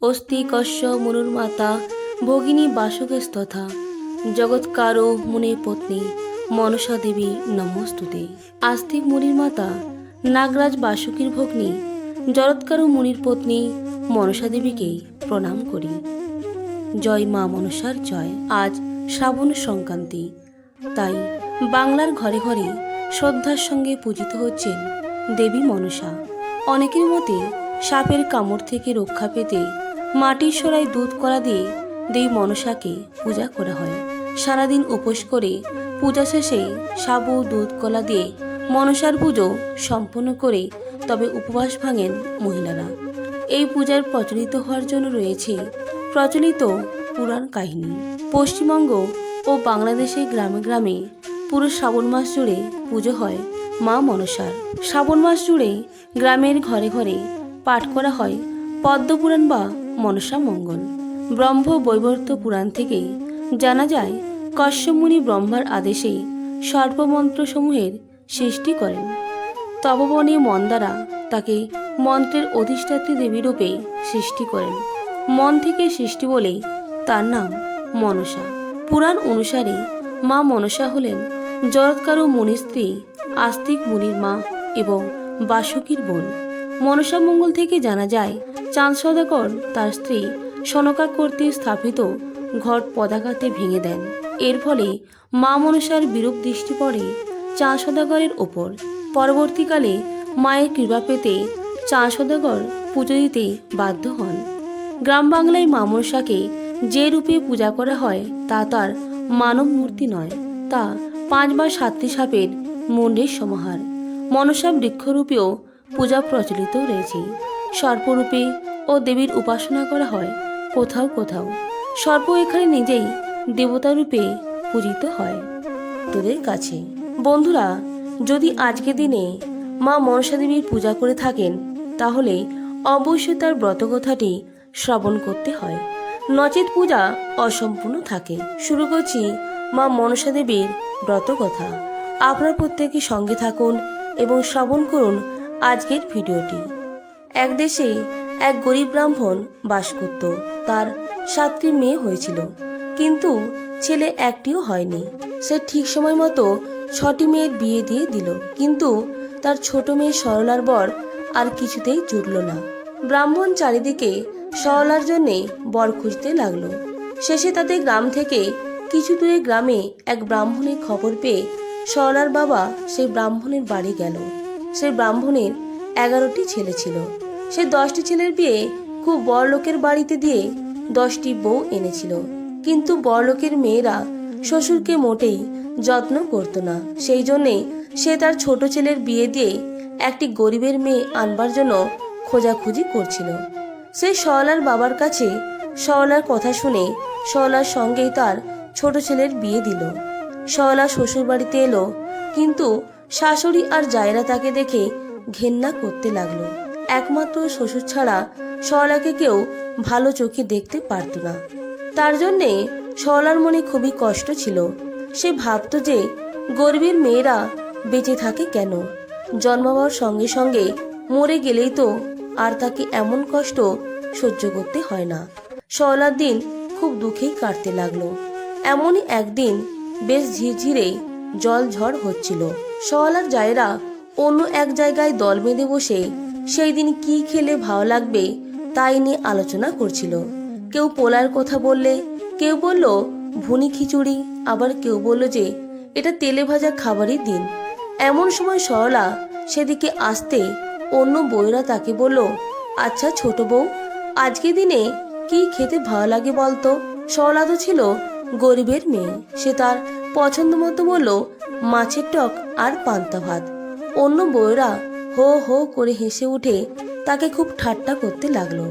অস্তি কশ্য মনুর্মাতা ভগিনী বাসুকেস্তথা জগৎকারো মুনির পত্নী মনসা দেবী নমস্তুতে। আস্তিক মুনির মাতা নাগরাজ বাসুকীর ভগ্নী জগৎকারো মুনির পত্নী মনসা দেবীকে প্রণাম করি। জয় মা মনসার জয়। আজ শ্রাবণ সংক্রান্তি, তাই বাংলার ঘরে ঘরে শ্রদ্ধার সঙ্গে পূজিত হচ্ছেন দেবী মনসা। অনেকের মতে সাপের কামড় থেকে রক্ষা পেতে মাটির সরায় দুধ কলা দিয়ে দেবী মনসাকে পূজা করা হয়। সারাদিন উপোস করে পূজা শেষে সাবু দুধ কলা দিয়ে মনসার পুজো সম্পন্ন করে তবে উপবাস ভাঙেন মহিলারা। এই পূজার প্রচলিত হওয়ার জন্য রয়েছে প্রচলিত পুরাণ কাহিনী। পশ্চিমবঙ্গ ও বাংলাদেশের গ্রামে গ্রামে পুরো শ্রাবণ মাস জুড়ে পুজো হয় মা মনসার। শ্রাবণ মাস জুড়ে গ্রামের ঘরে ঘরে পাঠ করা হয় পদ্মপুরাণ বা মনসা মঙ্গল। ব্রহ্ম বৈবর্ত পুরাণ থেকে জানা যায় কশ্যপ মুনি ব্রহ্মার আদেশে সর্পমন্ত্রসমূহের সৃষ্টি করেন। তপবনে মন্দারা তাকে মন্ত্রের অধিষ্ঠাত্রী দেবী রূপে সৃষ্টি করেন। মন থেকে সৃষ্টি বলে তার নাম মনসা। পুরাণ অনুসারে মা মনসা হলেন জগৎকারো মুনির স্ত্রী, আস্তিক মুনির মা এবং বাসুকীর বোন। মনসা মঙ্গল থেকে জানা যায় চাঁদ সওদাগর তার স্ত্রী সনকা কর্তৃক স্থাপিত ঘট পদাঘাতে ভেঙে দেন। এর ফলে মা মনসার বিরূপ দৃষ্টি পড়ে চাঁদ সওদাগরের ওপর। পরবর্তীকালে মায়ের কৃপা পেতে চাঁদ সওদাগর পুজো দিতে বাধ্য হন। গ্রাম বাংলায় মা মনসাকে যে রূপে পূজা করা হয় তা তার মানব মূর্তি নয়, তা 5 বা 7টি সাপের মুন্ডের সমাহার। মনসা বৃক্ষরূপেও পূজা প্রচলিত রয়েছে। সর্পরূপে ও দেবীর উপাসনা করা হয় কোথাও কোথাও। সর্প এখানে নিজেই দেবতা রূপে পূজিত হয় তোদের কাছে। বন্ধুরা, যদি আজকের দিনে মা মনসা দেবীর পূজা করে থাকেন তাহলে অবশ্যই তার ব্রতকথাটি শ্রবণ করতে হয়, নচেত পূজা অসম্পূর্ণ থাকে। শুরু করছি মা মনসা দেবীর ব্রতকথা। আপনারা প্রত্যেকে সঙ্গে থাকুন এবং শ্রবণ করুন আজকের ভিডিওটি। এক দেশে এক গরিব ব্রাহ্মণ বাস করত। তার 7টি মেয়ে হয়েছিল, কিন্তু ছেলে একটিও হয়নি। সে ঠিক সময় মতো 6টি মেয়ের বিয়ে দিয়ে দিল, কিন্তু তার ছোট মেয়ে সরলার বর আর কিছুতেই জুটল না। ব্রাহ্মণ চারিদিকে সরলার জন্যে বর খুঁজতে লাগলো। শেষে তাদের গ্রাম থেকে কিছু দূরে গ্রামে এক ব্রাহ্মণের খবর পেয়ে সরলার বাবা সেই ব্রাহ্মণের বাড়ি গেল। সেই ব্রাহ্মণের 11টি ছেলে ছিল। সে 10টি ছেলের বিয়ে খুব বড়লোকের বাড়িতে দিয়ে 10টি বউ এনেছিল, কিন্তু বড়লোকের মেয়েরা শ্বশুরকে মোটেই যত্ন করত না। সেই জন্যে সে তার ছোট ছেলের বিয়ে দিয়ে একটি গরিবের মেয়ে আনবার জন্য খোঁজাখুঁজি করছিল। সে সরলার বাবার কাছে সরলার কথা শুনে সরলার সঙ্গেই তার ছোট ছেলের বিয়ে দিল। সরলা শ্বশুর বাড়িতে এলো, কিন্তু শাশুড়ি আর জায়েরা তাকে দেখে ঘেন্না করতে লাগলো। একমাত্র শ্বশুর ছাড়া সরলাকে কেউ ভালো চোখে দেখতে পারত না। তার জন্যে সরলার মনে খুবই কষ্ট ছিল। সে ভাবত যে গরিবের মেয়েরা বেঁচে থাকে কেন, জন্মাবার সঙ্গে সঙ্গে মরে গেলেই তো আর তাকে এমন কষ্ট সহ্য করতে হয় না। সরলার দিন খুব দুঃখেই কাটতে লাগলো। এমনই একদিন বেশ ঝিরঝিরে জল ঝড় হচ্ছিল। সরলার জায়েরা অন্য এক জায়গায় দল বেঁধে বসে সেই দিন কি খেলে ভালো লাগবে তাই নিয়ে আলোচনা করছিল। কেউ পোলার কথা বললে, কেউ বলল ভুনি খিচুড়ি, আবার কেউ বলল যে এটা তেলে ভাজা খাবারই দিন। এমন সময় সরলা সেদিকে আসতে অন্য বউয়েরা তাকে বলল, আচ্ছা ছোট বউ, আজকে দিনে কি খেতে ভালো লাগে বলতো? সরলা তো ছিল গরিবের মেয়ে, সে তার পছন্দ মতো বলল মাছের টক আর পান্তা ভাত। অন্য বউয়েরা হো হো করে হেসে উঠে তাকে খুব ঠাট্টা করতে লাগলো।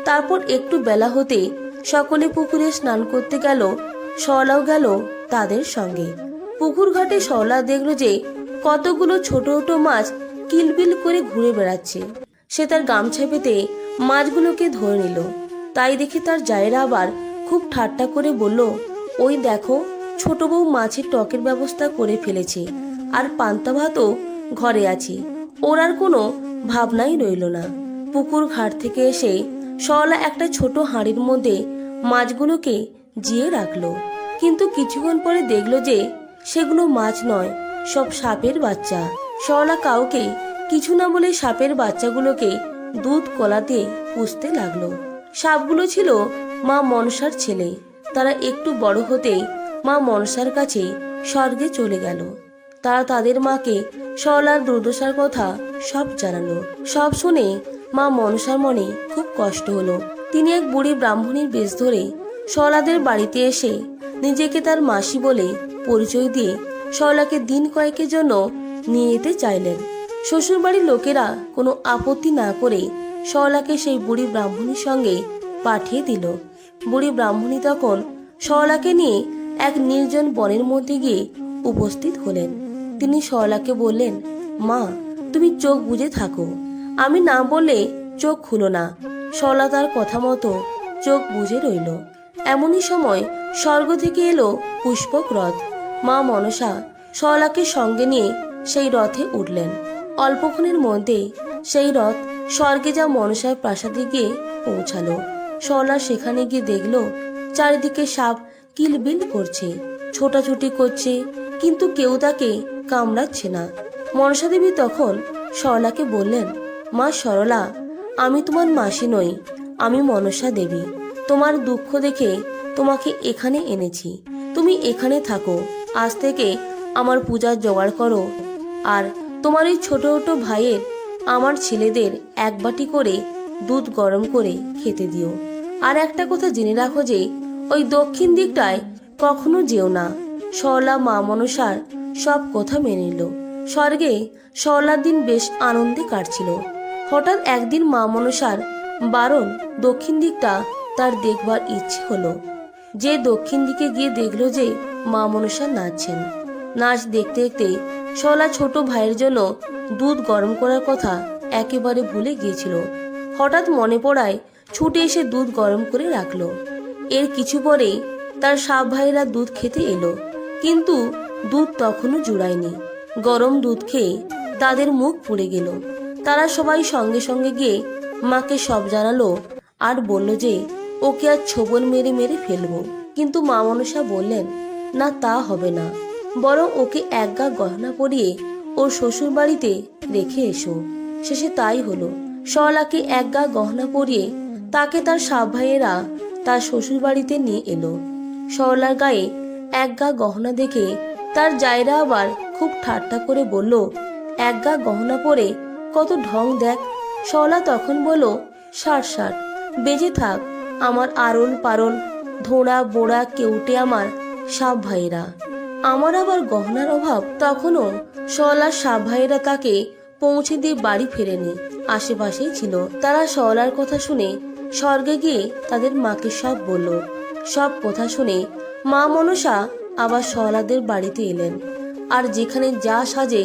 তারপর একটু বেলা হতে সকলে পুকুরে স্নান করতে গেল। সরলাও গেল তাদের সঙ্গে। পুকুর ঘাটে সরলা দেখল যে কতগুলো ছোট ছোট মাছ কিলবিল করে ঘুরে বেড়াচ্ছে। সে তার গামছা পেতে মাছগুলোকে ধরে নিল। তাই দেখে তার জায়েরা আবার খুব ঠাট্টা করে বলল, ওই দেখো, ছোট বউ মাছের টকের ব্যবস্থা করে ফেলেছে, আর পান্তা ভাতও ঘরে আছে। ওর আর কোনো ভাবনাই রইল না। পুকুর ঘাট থেকে এসে সরলা একটা ছোট হাঁড়ির মধ্যে মাছগুলোকে জিয়ে রাখলো, কিন্তু কিছুক্ষণ পরে দেখলো যে সেগুলো মাছ নয়, সব সাপের বাচ্চা। সরলা কাউকে কিছু না বলে সাপের বাচ্চাগুলোকে দুধ কলা দিয়ে পুষতে লাগলো। সাপগুলো ছিল মা মনসার ছেলে। তারা একটু বড় হতেই মা মনসার কাছে স্বর্গে চলে গেল। তারা তাদের মাকে সরলার দুর্দশার কথা সব জানালো। সব শুনে মা মনসার মনে খুব কষ্ট হলো। তিনি এক বুড়ি ব্রাহ্মণীর বেশ ধরে সরলাদের বাড়িতে এসে নিজেকে তার মাসি বলে পরিচয় দিয়ে সরলাকে দিন কয়েকের জন্য নিয়ে যেতে চাইলেন। শ্বশুরবাড়ির লোকেরা কোনো আপত্তি না করে সরলাকে সেই বুড়ি ব্রাহ্মণীর সঙ্গে পাঠিয়ে দিল। বুড়ি ব্রাহ্মণী তখন সরলাকে নিয়ে এক নির্জন বনের মধ্যে গিয়ে উপস্থিত হলেন। তিনি সরলাকে বললেন, মা, তুমি চোখ বুজে থাকো, আমি না বললে চোখ খুলো না। সরলা তার কথা মতো চোখ বুজে রইল। এমনই সময় স্বর্গ থেকে এলো পুষ্পক রথ। মা মনসা সরলাকে সঙ্গে নিয়ে সেই রথে উঠলেন। অল্পক্ষণের মধ্যে সেই রথ স্বর্গে যা মনসার প্রাসাদে গিয়ে পৌঁছালো। সরলা সেখানে গিয়ে দেখলো চারিদিকে সাপ কিলবিল করছে, ছোটাছুটি করছে, কিন্তু কেউ তাকে কামড়াচ্ছে না। মনসা দেবী তখন সরলাকে বললেন, মা সরলা, আমি তোমার মাসি নই, আমি মনসা দেবী। তোমার দুঃখ দেখে তোমাকে এখানে এনেছি। তুমি এখানে থাকো, আজ থেকে আমার পূজার জোগাড় করো, আর তোমার এই ছোট ছোট ভাইয়ের আমার ছেলেদের এক বাটি করে দুধ গরম করে খেতে দিও। আর একটা কথা জেনে রাখো যে ওই দক্ষিণ দিকটায় কখনো যেও না। সরলা মা মনসার সব কথা মেনে নিল। স্বর্গে সরলার দিন বেশ আনন্দে কাটছিল। হঠাৎ একদিন মা মনসার বারণ দক্ষিণ দিকটা তার দেখবার ইচ্ছে হলো। যে দক্ষিণ দিকে গিয়ে দেখলো যে মা মনসা নাচছেন। নাচ দেখতে দেখতে সরলা ছোট ভাইয়ের জন্য দুধ গরম করার কথা একেবারে ভুলে গিয়েছিল। হঠাৎ মনে পড়ায় ছুটে এসে দুধ গরম করে রাখলো। এর কিছু পরে তার সাপ ভাইয়েরা দুধ খেতে এলো, কিন্তু দুধ তখনও জুড়ায়নি। গরম দুধ খেয়ে তাদের মুখ পুড়ে গেল। তারা সবাই সঙ্গে সঙ্গে গিয়ে মাকে সব জানালো আর বলল যে ওকে আর ছোবল মেরে মেরে ফেলবো। কিন্তু মা মনসা বললেন, না, তা হবে না, বরং ওকে একগা গহনা পরিয়ে ওর শ্বশুর বাড়িতে রেখে এসো। শেষে তাই হলো। সরলাকে একগা গহনা পরিয়ে তাকে তার সাপ ভাইয়েরা তার শ্বশুর বাড়িতে নিয়ে এলো। সরলার গায়ে একগা গহনা দেখে তার জায়রা আবার খুব ঠাট্টা করে বলল, একগা গহনা পরে কত ঢং দেখ। সরলা তখন বলল, ষাট ষাট, বেঁচে থাক আমার আরল পারল ধোঁড়া বোড়া কেউটে আমার সাপ ভাইয়েরা। আমার আবার গহনার অভাব। তখনও সরলার সাপ ভাইয়েরা তাকে পৌঁছে দিয়ে বাড়ি ফেরেনি, আশেপাশেই ছিল। তারা সরলার কথা শুনে স্বর্গে গিয়ে তাদের মাকে সব বলল। সব কথা শুনে মা মনসা আবার সরলাদের বাড়িতে এলেন, আর যেখানে যা সাজে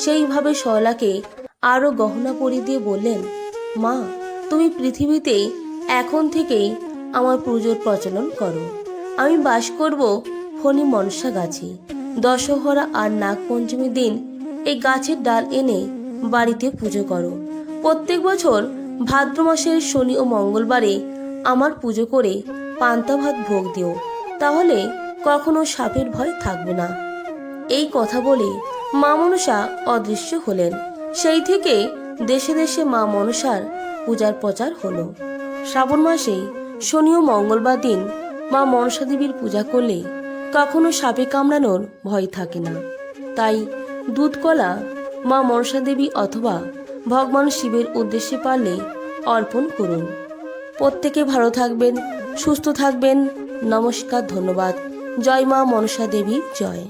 সেইভাবে সরলাকে আরো গহনা পরিয়ে দিয়ে বললেন, মা, তুমি পৃথিবীতে এখন থেকেই আমার পুজোর প্রচলন করো। আমি বাস করব ফণি মনসা গাছে। দশহরা আর নাগপঞ্চমীর দিন এই গাছের ডাল এনে বাড়িতে পুজো করো। প্রত্যেক বছর ভাদ্র মাসের শনি ও মঙ্গলবারে আমার পুজো করে পান্তা ভাত ভোগ দিও, তাহলে কখনো সাপের ভয় থাকবে না। এই কথা বলে মা মনসা অদৃশ্য হলেন। সেই থেকে দেশে দেশে মা মনসার পূজার প্রচার হলো। শ্রাবণ মাসে শনি ও মঙ্গলবার দিন মা মনসা দেবীর পূজা করলে কখনো সাপে কামড়ানোর ভয় থাকে না। তাই দুধ কলা মা মনসা দেবী অথবা ভগবান শিবের উদ্দেশ্যে পারলে অর্পণ করুন। প্রত্যেকে ভালো থাকবেন, সুস্থ থাকবেন। নমস্কার, ধন্যবাদ। জয় মা মনসা দেবী, জয়।